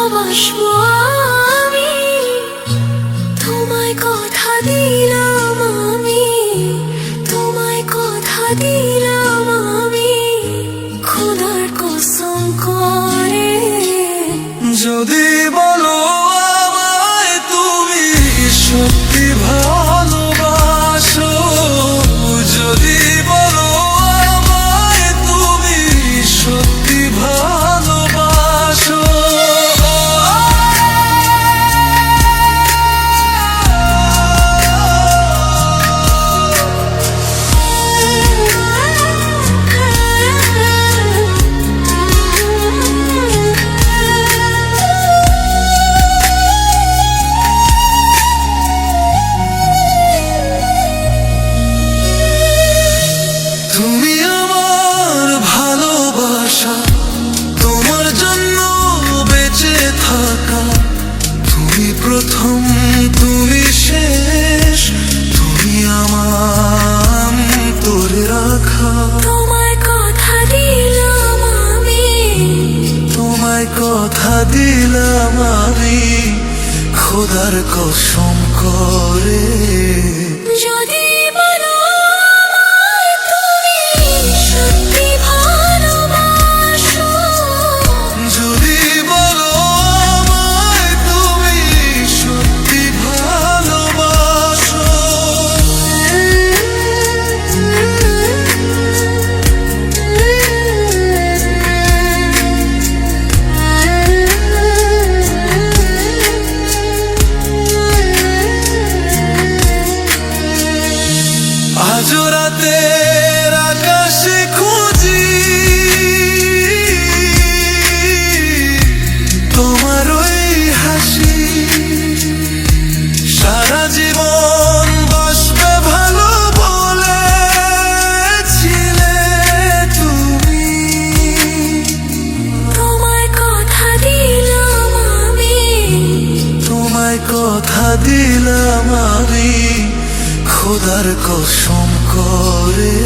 ভালোবাসবো আমি, তোমায় কথা দিলাম আমি, তোমায় কথা দিলাম আমি, খোদার কসম করে। যদি বলো আমায় তুমি সত্যি ভালোবাসো, যদি বলো আমায় তুমি সত্যি ভালোবাসো, তুমি আমার ভালোবাসা, তোমার জন্য বেঁচে থাকা, তুমি প্রথম তুমি শেষ, তুমি আমার তোরে রাখা। তোমায় কথা দিলাম আমি, তোমায় কথা দিলাম আমি, খোদার কসম করে। যদি বলো আমায় তুমি সত্যি ভালোবাসো, যদি বলো আমায় তুমি সত্যি ভালোবাসো, আজ রাতের আকাশে খুঁজি তোমার ওই হাসি, সারা জীবন বাসবে ভালো বলেছিলে তুমি। তোমায় কথা দিলাম আমি, তোমায় কথা দিলাম আমি, খোদার কসম করে।